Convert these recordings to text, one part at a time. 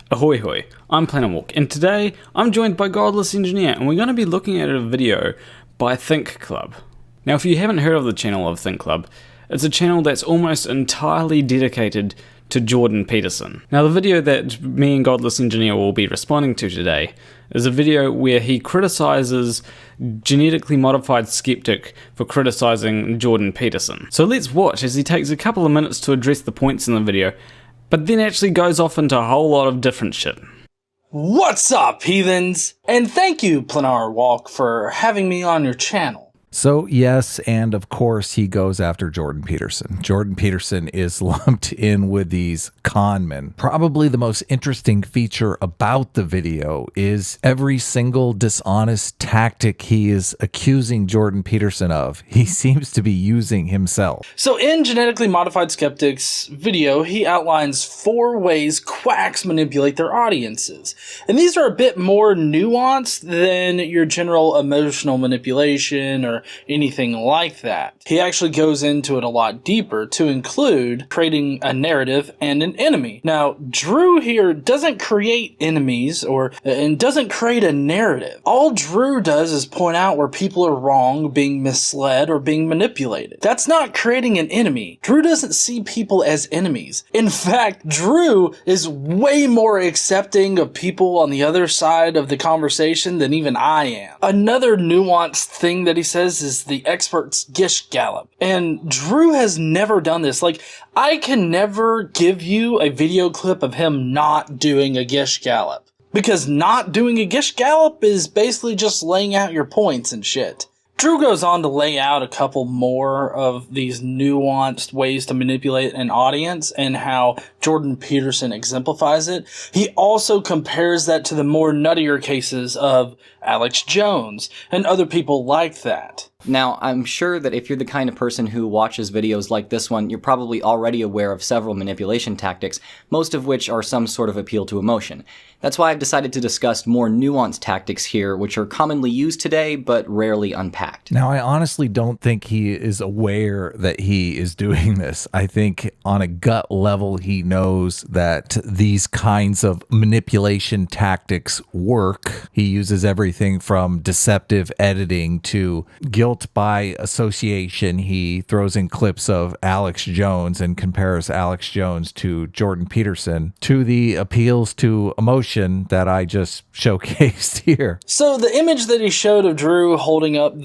Ahoy hoy, I'm Planarwalk, and today I'm joined by Godless Engineer, and we're going to be looking at a video by Think Club. Now, if you haven't heard of the channel of Think Club, it's a channel that's almost entirely dedicated to Jordan Peterson. Now, the video that me and Godless Engineer will be responding to today is a video where he criticizes genetically modified skeptic for criticizing Jordan Peterson. So let's watch as he takes a couple of minutes to address the points in the video, but then actually goes off into a whole lot of different shit. What's up, heathens? And thank you, Planarwalk, for having me on your channel. So yes, and of course he goes after Jordan Peterson. Jordan Peterson is lumped in with these con men. Probably the most interesting feature about the video is every single dishonest tactic he is accusing Jordan Peterson of, he seems to be using himself. So in Genetically Modified Skeptic's video, he outlines 4 ways quacks manipulate their audiences. And these are a bit more nuanced than your general emotional manipulation or anything like that. He actually goes into it a lot deeper to include creating a narrative and an enemy. Now, Drew here doesn't create enemies and doesn't create a narrative. All Drew does is point out where people are wrong, being misled, or being manipulated. That's not creating an enemy. Drew doesn't see people as enemies. In fact, Drew is way more accepting of people on the other side of the conversation than even I am. Another nuanced thing that he says is the expert's gish gallop. And Drew has never done this. Like, I can never give you a video clip of him not doing a gish gallop. Because not doing a gish gallop is basically just laying out your points and shit. Drew goes on to lay out a couple more of these nuanced ways to manipulate an audience and how Jordan Peterson exemplifies it. He also compares that to the more nuttier cases of Alex Jones and other people like that. Now, I'm sure that if you're the kind of person who watches videos like this one, you're probably already aware of several manipulation tactics, most of which are some sort of appeal to emotion. That's why I've decided to discuss more nuanced tactics here, which are commonly used today, but rarely unpacked. Now, I honestly don't think he is aware that he is doing this. I think on a gut level, he knows that these kinds of manipulation tactics work. He uses everything from deceptive editing to guilt by association. He throws in clips of Alex Jones and compares Alex Jones to Jordan Peterson, to the appeals to emotion that I just showcased here. So the image that he showed of Drew holding up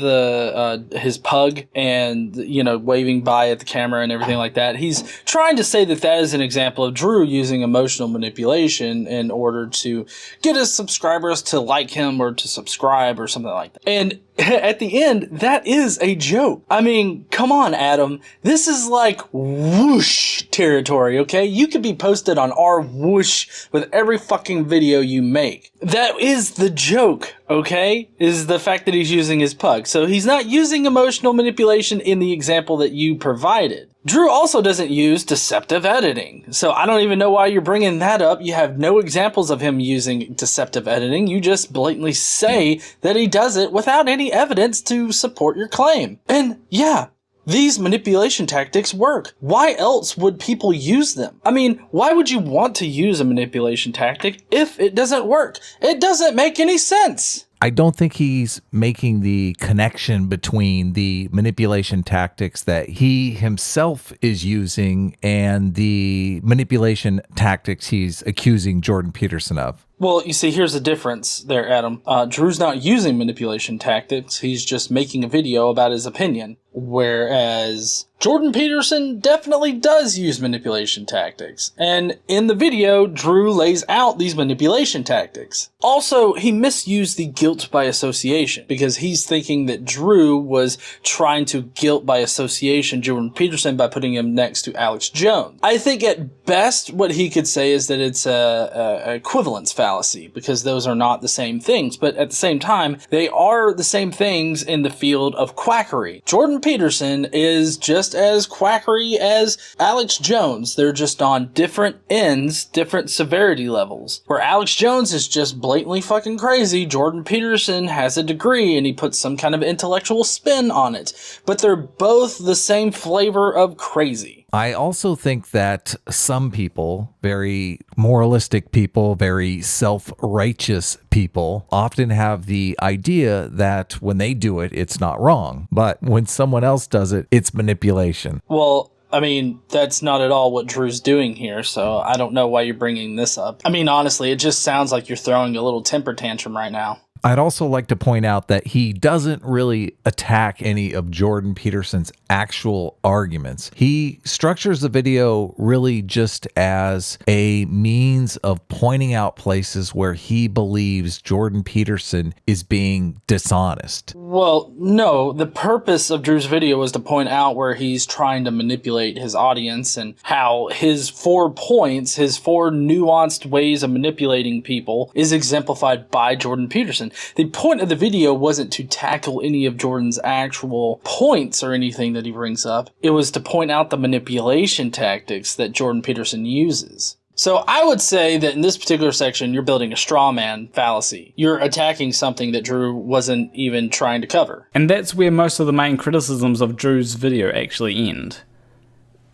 his pug and, you know, waving by at the camera and everything like that, he's trying to say that that is an example of Drew using emotional manipulation in order to get his subscribers to like him or to subscribe or something like that. And at the end, that is a joke. I mean, come on, Adam. This is like whoosh territory, okay? You could be posted on our whoosh with every fucking video you make. That is the joke, okay? Is the fact that he's using his pug. So he's not using emotional manipulation in the example that you provided. Drew also doesn't use deceptive editing, so I don't even know why you're bringing that up. You have no examples of him using deceptive editing. You just blatantly say that he does it without any evidence to support your claim. And yeah, these manipulation tactics work. Why else would people use them? I mean, why would you want to use a manipulation tactic if it doesn't work? It doesn't make any sense. I don't think he's making the connection between the manipulation tactics that he himself is using and the manipulation tactics he's accusing Jordan Peterson of. Well, you see, here's the difference there, Adam. Drew's not using manipulation tactics. He's just making a video about his opinion. Whereas Jordan Peterson definitely does use manipulation tactics. And in the video, Drew lays out these manipulation tactics. Also, he misused the guilt by association because he's thinking that Drew was trying to guilt by association Jordan Peterson by putting him next to Alex Jones. I think at best what he could say is that it's a equivalence fallacy because those are not the same things. But at the same time, they are the same things in the field of quackery. Jordan Peterson is just as quackery as Alex Jones. They're just on different ends, different severity levels. Where Alex Jones is just blatantly fucking crazy, Jordan Peterson has a degree and he puts some kind of intellectual spin on it. But they're both the same flavor of crazy. I also think that some people, very moralistic people, very self-righteous people, often have the idea that when they do it, it's not wrong. But when someone else does it, it's manipulation. Well, I mean, that's not at all what Drew's doing here, so I don't know why you're bringing this up. I mean, honestly, it just sounds like you're throwing a little temper tantrum right now. I'd also like to point out that he doesn't really attack any of Jordan Peterson's actual arguments. He structures the video really just as a means of pointing out places where he believes Jordan Peterson is being dishonest. Well, no, the purpose of Drew's video was to point out where he's trying to manipulate his audience and how his 4 points, his 4 nuanced ways of manipulating people is exemplified by Jordan Peterson. The point of the video wasn't to tackle any of Jordan's actual points or anything that he brings up. It was to point out the manipulation tactics that Jordan Peterson uses. So I would say that in this particular section, you're building a straw man fallacy. You're attacking something that Drew wasn't even trying to cover. And that's where most of the main criticisms of Drew's video actually end.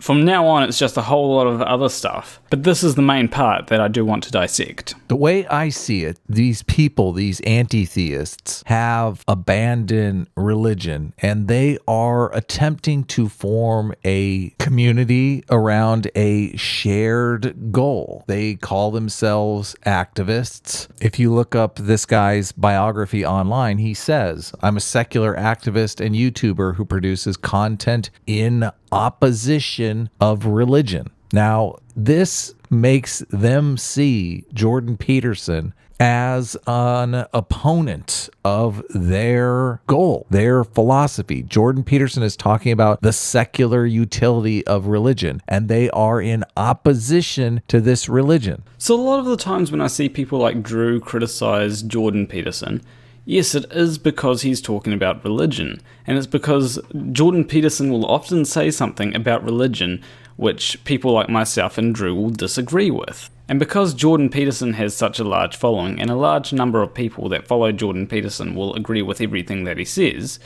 From now on, it's just a whole lot of other stuff. But this is the main part that I do want to dissect. The way I see it, these people, these anti-theists, have abandoned religion, and they are attempting to form a community around a shared goal. They call themselves activists. If you look up this guy's biography online, he says, "I'm a secular activist and YouTuber who produces content in opposition of religion." Now, this makes them see Jordan Peterson as an opponent of their goal, their philosophy. Jordan Peterson is talking about the secular utility of religion, and they are in opposition to this religion. So a lot of the times when I see people like Drew criticize Jordan Peterson, yes, it is because he's talking about religion, and it's because Jordan Peterson will often say something about religion which people like myself and Drew will disagree with. And because Jordan Peterson has such a large following, and a large number of people that follow Jordan Peterson will agree with everything that he says,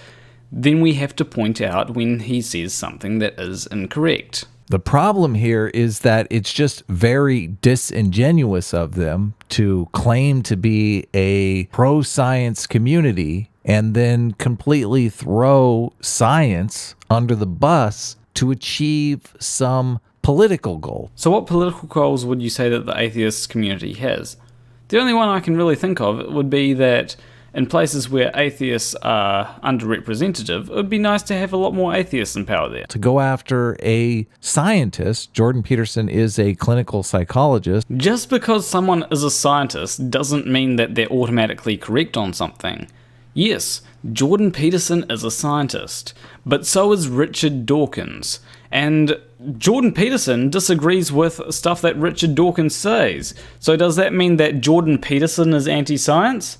then we have to point out when he says something that is incorrect. The problem here is that it's just very disingenuous of them to claim to be a pro-science community and then completely throw science under the bus to achieve some political goal. So what political goals would you say that the atheist community has? The only one I can really think of would be that in places where atheists are underrepresented, it would be nice to have a lot more atheists in power there. To go after a scientist, Jordan Peterson is a clinical psychologist. Just because someone is a scientist doesn't mean that they're automatically correct on something. Yes, Jordan Peterson is a scientist, but so is Richard Dawkins. And Jordan Peterson disagrees with stuff that Richard Dawkins says. So does that mean that Jordan Peterson is anti-science?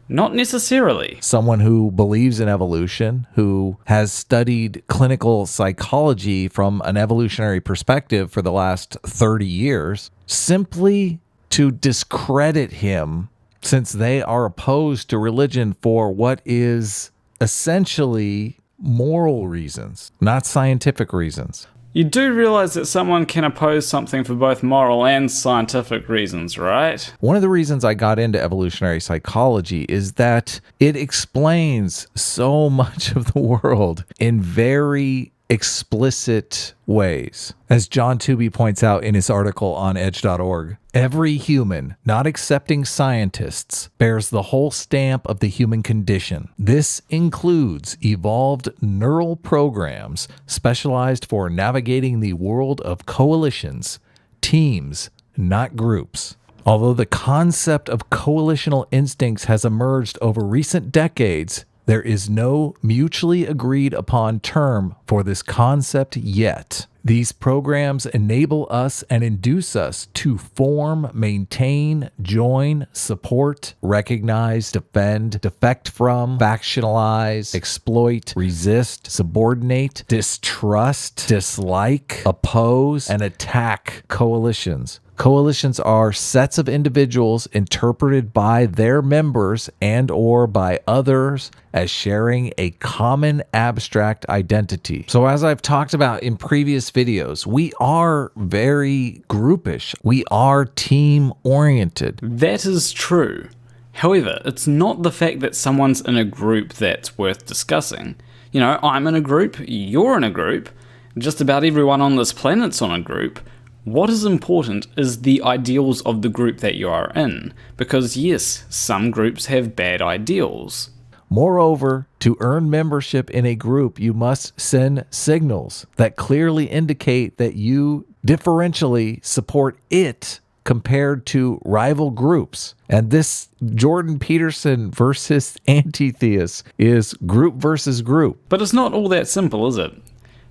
Not necessarily. Someone who believes in evolution, who has studied clinical psychology from an evolutionary perspective for the last 30 years, simply to discredit him since they are opposed to religion for what is essentially moral reasons, not scientific reasons. You do realize that someone can oppose something for both moral and scientific reasons, right? One of the reasons I got into evolutionary psychology is that it explains so much of the world in very explicit ways. As John Tooby points out in his article on edge.org, every human, not accepting scientists, bears the whole stamp of the human condition. This includes evolved neural programs specialized for navigating the world of coalitions, teams, not groups. Although the concept of coalitional instincts has emerged over recent decades, there is no mutually agreed upon term for this concept yet. These programs enable us and induce us to form, maintain, join, support, recognize, defend, defect from, factionalize, exploit, resist, subordinate, distrust, dislike, oppose, and attack coalitions. Coalitions are sets of individuals interpreted by their members and or by others as sharing a common abstract identity. So as I've talked about in previous videos, we are very groupish. We are team-oriented. That is true. However, it's not the fact that someone's in a group that's worth discussing. You know, I'm in a group, you're in a group, just about everyone on this planet's on a group. What is important is the ideals of the group that you are in, because yes, some groups have bad ideals. Moreover, to earn membership in a group, you must send signals that clearly indicate that you differentially support it compared to rival groups. And this Jordan Peterson versus anti-theist is group versus group. But it's not all that simple, is it?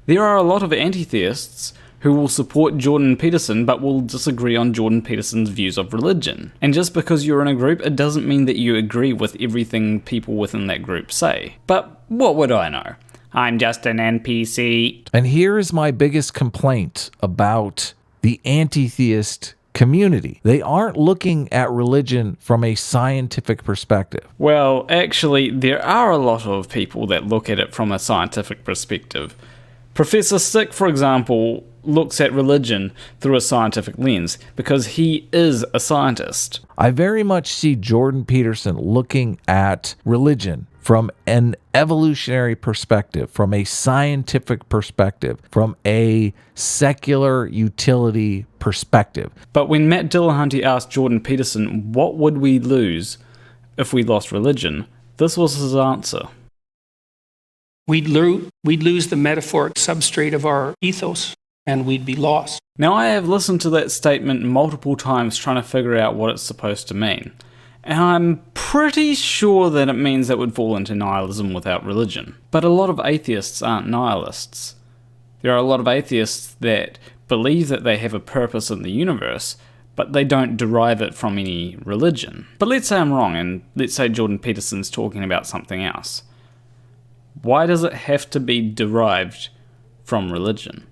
There are a lot of anti-theists who will support Jordan Peterson but will disagree on Jordan Peterson's views of religion. And just because you're in a group, it doesn't mean that you agree with everything people within that group say. But what would I know? I'm just an NPC. And here is my biggest complaint about the anti-theist community. They aren't looking at religion from a scientific perspective. Well, actually, there are a lot of people that look at it from a scientific perspective. Professor Stick, for example, looks at religion through a scientific lens because he is a scientist. I very much see Jordan Peterson looking at religion from an evolutionary perspective, from a scientific perspective, from a secular utility perspective. But when Matt Dillahunty asked Jordan Peterson, what would we lose if we lost religion, this was his answer. We'd lose the metaphoric substrate of our ethos, and we'd be lost. Now, I have listened to that statement multiple times trying to figure out what it's supposed to mean. And I'm pretty sure that it means that we'd fall into nihilism without religion. But a lot of atheists aren't nihilists. There are a lot of atheists that believe that they have a purpose in the universe, but they don't derive it from any religion. But let's say I'm wrong, and let's say Jordan Peterson's talking about something else. Why does it have to be derived from religion?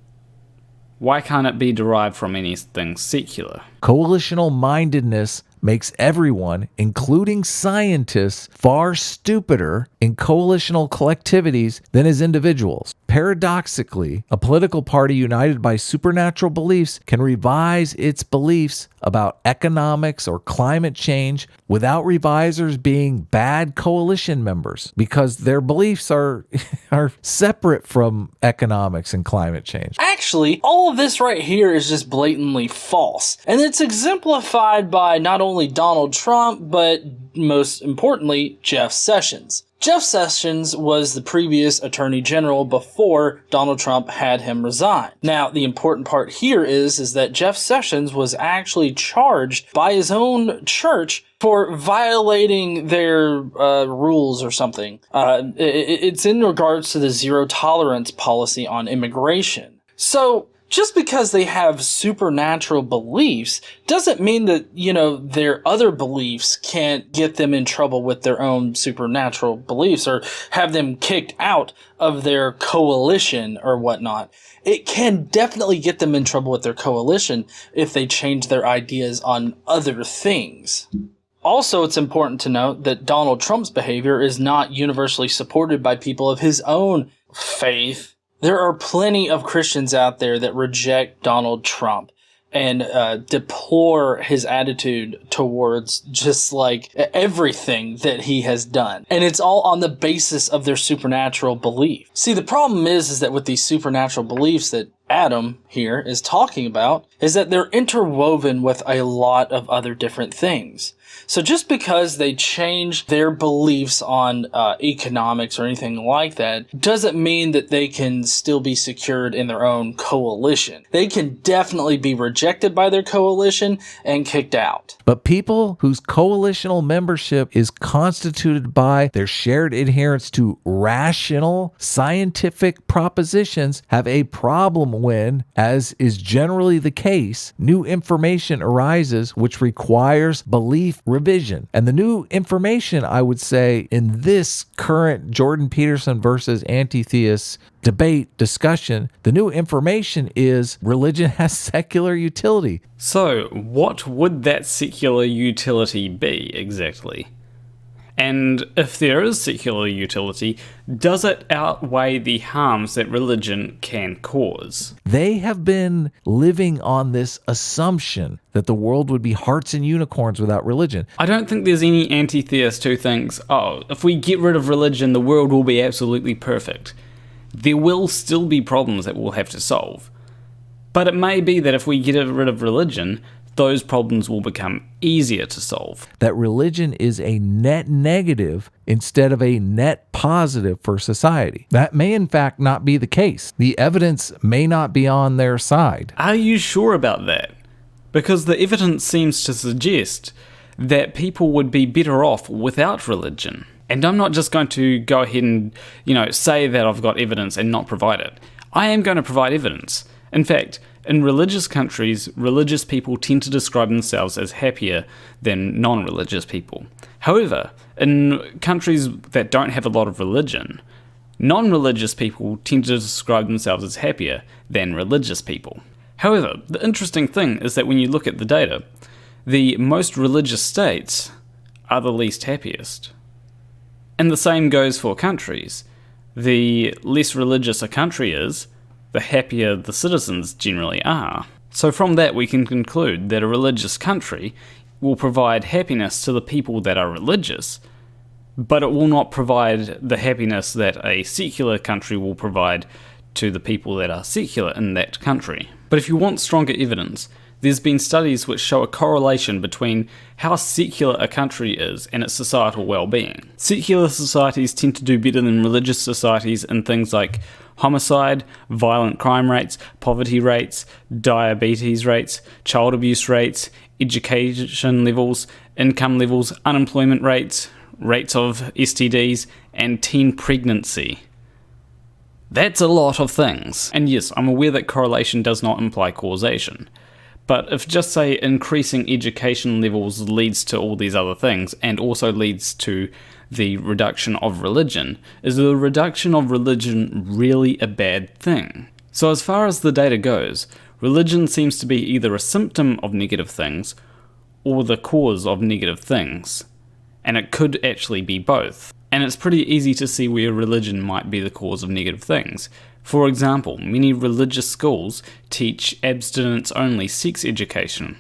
Why can't it be derived from anything secular? Coalitional mindedness makes everyone, including scientists, far stupider in coalitional collectivities than as individuals. Paradoxically, a political party united by supernatural beliefs can revise its beliefs about economics or climate change without revisers being bad coalition members because their beliefs are separate from economics and climate change. Actually, all of this right here is just blatantly false. And it's exemplified by not only Donald Trump, but most importantly, Jeff Sessions. Jeff Sessions was the previous Attorney General before Donald Trump had him resign. Now, the important part here is that Jeff Sessions was actually charged by his own church for violating their rules or something. It's in regards to the zero tolerance policy on immigration. So, just because they have supernatural beliefs doesn't mean that, their other beliefs can't get them in trouble with their own supernatural beliefs or have them kicked out of their coalition or whatnot. It can definitely get them in trouble with their coalition if they change their ideas on other things. Also, it's important to note that Donald Trump's behavior is not universally supported by people of his own faith. There are plenty of Christians out there that reject Donald Trump and deplore his attitude towards just like everything that he has done. And it's all on the basis of their supernatural belief. See, the problem is that with these supernatural beliefs that Adam here is talking about is that they're interwoven with a lot of other different things. So just because they change their beliefs on economics or anything like that doesn't mean that they can still be secured in their own coalition. They can definitely be rejected by their coalition and kicked out. But people whose coalitional membership is constituted by their shared adherence to rational scientific propositions have a problem when, as is generally the case, new information arises which requires belief revision. And the new information, I would say, in this current Jordan Peterson versus anti-theist debate discussion, the new information is religion has secular utility. So, what would that secular utility be exactly? And if there is secular utility, does it outweigh the harms that religion can cause? They have been living on this assumption that the world would be hearts and unicorns without religion. I don't think there's any anti-theist who thinks, oh, if we get rid of religion, the world will be absolutely perfect. There will still be problems that we'll have to solve. But it may be that if we get rid of religion, those problems will become easier to solve. That religion is a net negative instead of a net positive for society. That may in fact not be the case. The evidence may not be on their side. Are you sure about that? Because the evidence seems to suggest that people would be better off without religion. And I'm not just going to go ahead and, say that I've got evidence and not provide it. I am going to provide evidence. In fact, in religious countries, religious people tend to describe themselves as happier than non-religious people. However, in countries that don't have a lot of religion, non-religious people tend to describe themselves as happier than religious people. However, the interesting thing is that when you look at the data, the most religious states are the least happiest. And the same goes for countries. The less religious a country is, the happier the citizens generally are. So from that we can conclude that a religious country will provide happiness to the people that are religious, but it will not provide the happiness that a secular country will provide to the people that are secular in that country. But if you want stronger evidence, there's been studies which show a correlation between how secular a country is and its societal well-being. Secular societies tend to do better than religious societies in things like homicide, violent crime rates, poverty rates, diabetes rates, child abuse rates, education levels, income levels, unemployment rates, rates of STDs, and teen pregnancy. That's a lot of things. And yes, I'm aware that correlation does not imply causation. But if just say increasing education levels leads to all these other things and also leads to the reduction of religion, is the reduction of religion really a bad thing? So as far as the data goes, religion seems to be either a symptom of negative things or the cause of negative things. And it could actually be both. And it's pretty easy to see where religion might be the cause of negative things. For example, many religious schools teach abstinence-only sex education.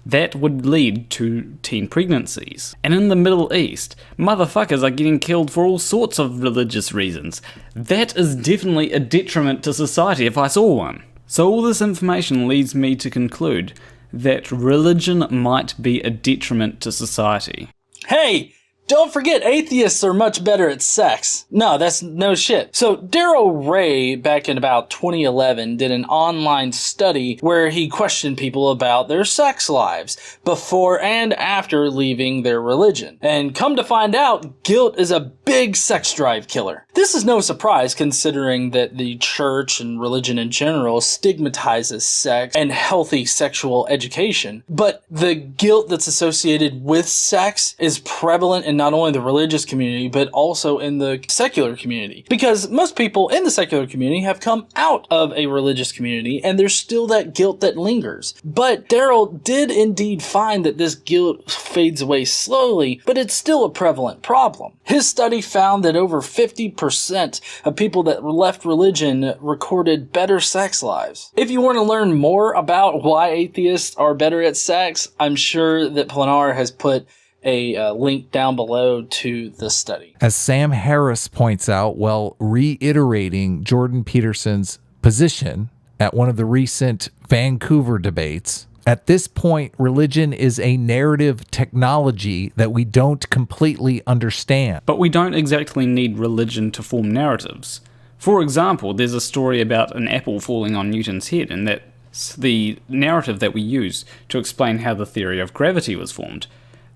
That would lead to teen pregnancies. And in the Middle East, motherfuckers are getting killed for all sorts of religious reasons. That is definitely a detriment to society if I saw one. So all this information leads me to conclude that religion might be a detriment to society. Hey! Don't forget, atheists are much better at sex. No, that's no shit. So Daryl Ray, back in about 2011, did an online study where he questioned people about their sex lives before and after leaving their religion. And come to find out, guilt is a big sex drive killer. This is no surprise considering that the church and religion in general stigmatizes sex and healthy sexual education. But the guilt that's associated with sex is prevalent in not only the religious community, but also in the secular community. Because most people in the secular community have come out of a religious community, and there's still that guilt that lingers. But Daryl did indeed find that this guilt fades away slowly, but it's still a prevalent problem. His study found that over 50% of people that left religion recorded better sex lives. If you want to learn more about why atheists are better at sex, I'm sure that Planar has put a link down below to the study. As Sam Harris points out, while reiterating Jordan Peterson's position at one of the recent Vancouver debates, at this point, religion is a narrative technology that we don't completely understand. But we don't exactly need religion to form narratives. For example, there's a story about an apple falling on Newton's head, and that's the narrative that we use to explain how the theory of gravity was formed.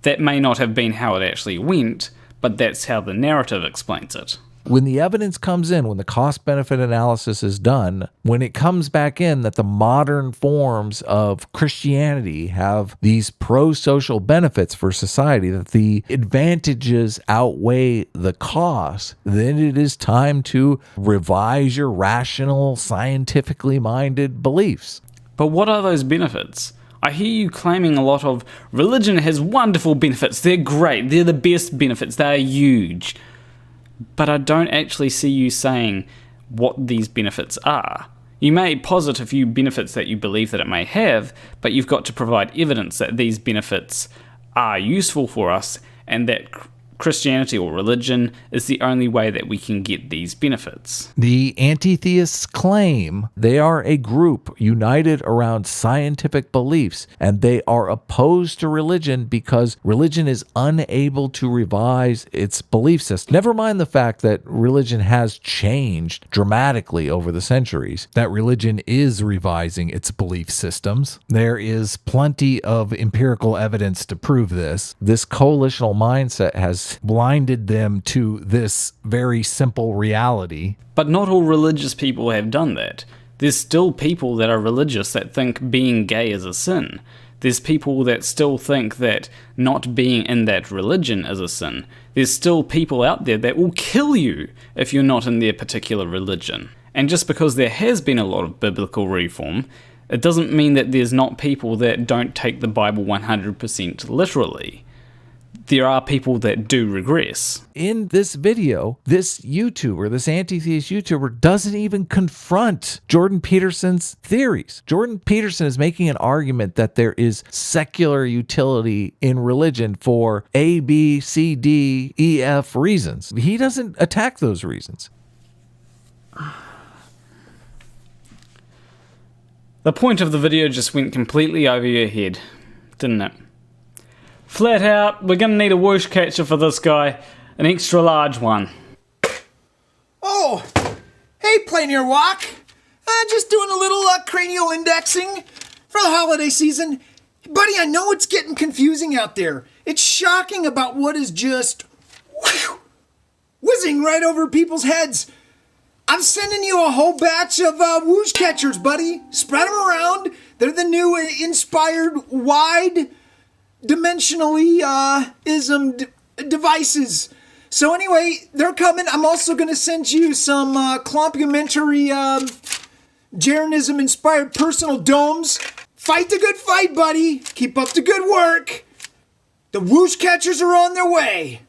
That may not have been how it actually went, but that's how the narrative explains it. When the evidence comes in, when the cost-benefit analysis is done, when it comes back in that the modern forms of Christianity have these pro-social benefits for society, that the advantages outweigh the costs, then it is time to revise your rational, scientifically minded beliefs. But what are those benefits? I hear you claiming a lot of religion has wonderful benefits, they're great, they're the best benefits, they're huge. But I don't actually see you saying what these benefits are. You may posit a few benefits that you believe that it may have, but you've got to provide evidence that these benefits are useful for us and that Christianity or religion is the only way that we can get these benefits. The anti-theists claim they are a group united around scientific beliefs, and they are opposed to religion because religion is unable to revise its belief system. Never mind the fact that religion has changed dramatically over the centuries, that religion is revising its belief systems. There is plenty of empirical evidence to prove this. This coalitional mindset has blinded them to this very simple reality. But not all religious people have done that. There's still people that are religious that think being gay is a sin. There's people that still think that not being in that religion is a sin. There's still people out there that will kill you if you're not in their particular religion. And just because there has been a lot of biblical reform, it doesn't mean that there's not people that don't take the Bible 100% literally. There are people that do regress. In this video, this YouTuber, this anti-theist YouTuber, doesn't even confront Jordan Peterson's theories. Jordan Peterson is making an argument that there is secular utility in religion for A, B, C, D, E, F reasons. He doesn't attack those reasons. The point of the video just went completely over your head, didn't it? Flat out, we're gonna need a whoosh catcher for this guy, an extra large one. Oh, hey Planarwalk. Just doing a little cranial indexing for the holiday season. Buddy, I know it's getting confusing out there. It's shocking about what is just whizzing right over people's heads. I'm sending you a whole batch of whoosh catchers, buddy. Spread them around. They're the new inspired wide dimensionally devices. So anyway, they're coming. I'm also going to send you some complimentary Jeranism inspired personal domes. Fight the good fight, buddy. Keep up the good work. The whoosh catchers are on their way.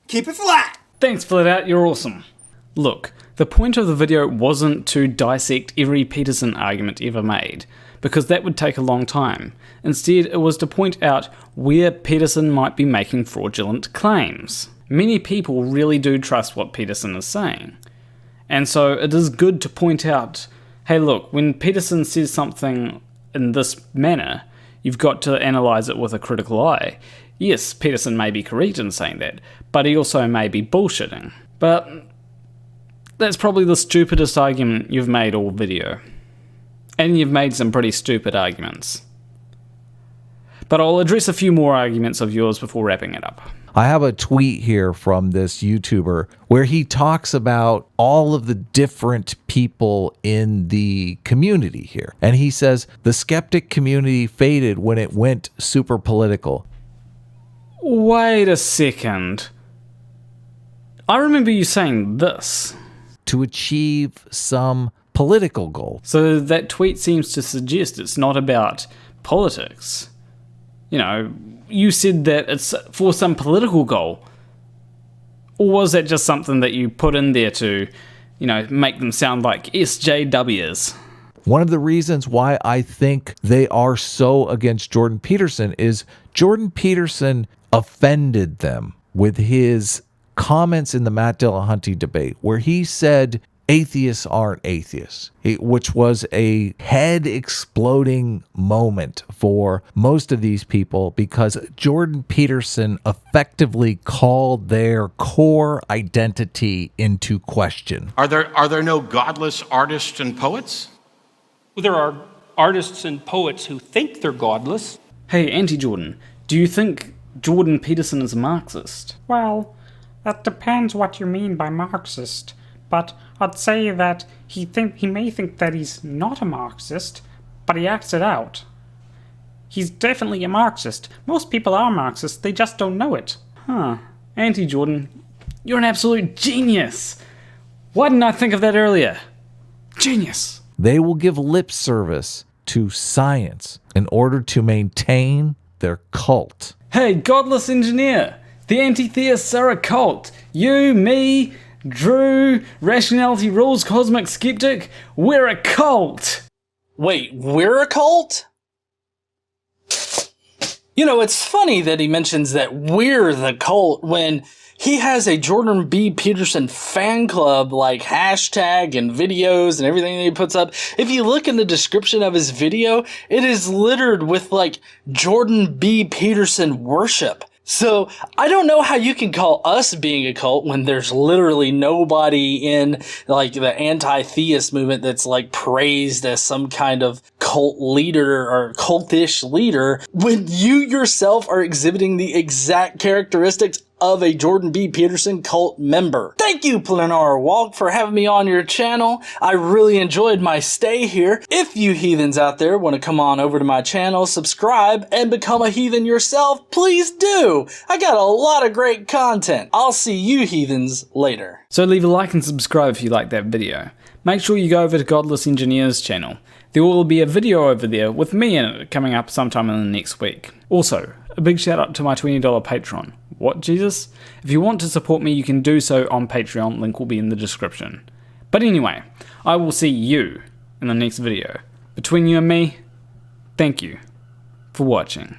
Keep it flat. Thanks, Flat Out, you're awesome. Look, the point of the video wasn't to dissect every Peterson argument ever made, because that would take a long time. Instead, it was to point out where Peterson might be making fraudulent claims. Many people really do trust what Peterson is saying. And so it is good to point out, hey look, when Peterson says something in this manner, you've got to analyze it with a critical eye. Yes, Peterson may be correct in saying that, but he also may be bullshitting. But that's probably the stupidest argument you've made all video. And you've made some pretty stupid arguments. But I'll address a few more arguments of yours before wrapping it up. I have a tweet here from this YouTuber where he talks about all of the different people in the community here. And he says, the skeptic community faded when it went super political. Wait a second. I remember you saying this. To achieve some political goal. So that tweet seems to suggest it's not about politics. You know, you said that it's for some political goal. Or was that just something that you put in there to, you know, make them sound like SJWs? One of the reasons why I think they are so against Jordan Peterson is Jordan Peterson offended them with his comments in the Matt Dillahunty debate, where he said atheists aren't atheists, which was a head-exploding moment for most of these people because Jordan Peterson effectively called their core identity into question. Are there no godless artists and poets? Well, there are artists and poets who think they're godless. Hey, Anti-Jordan, do you think Jordan Peterson is a Marxist? Well, That depends what you mean by Marxist, but I'd say that he may think that he's not a Marxist, but he acts it out. He's definitely a Marxist. Most people are Marxists, they just don't know it. Huh. Anti-Jordan, you're an absolute genius! Why didn't I think of that earlier? Genius! They will give lip service to science in order to maintain their cult. Hey, Godless Engineer! The anti-theists are a cult! You, me, Drew, Rationality Rules, Cosmic Skeptic, we're a cult! Wait, we're a cult? You know, it's funny that he mentions that we're the cult when he has a Jordan B. Peterson fan club, like hashtag and videos and everything that he puts up. If you look in the description of his video, it is littered with like Jordan B. Peterson worship. So I don't know how you can call us being a cult when there's literally nobody in like the anti-theist movement that's like praised as some kind of cult leader or cultish leader, when you yourself are exhibiting the exact characteristics of a Jordan B. Peterson cult member. Thank you, Planarwalk, for having me on your channel. I really enjoyed my stay here. If you heathens out there want to come on over to my channel, subscribe, and become a heathen yourself, please do. I got a lot of great content. I'll see you heathens later. So leave a like and subscribe if you like that video. Make sure you go over to Godless Engineer's channel. There will be a video over there with me in it coming up sometime in the next week. Also, a big shout out to my $20 Patron. What, Jesus? If you want to support me, you can do so on Patreon, link will be in the description. But anyway, I will see you in the next video. Between you and me, thank you for watching.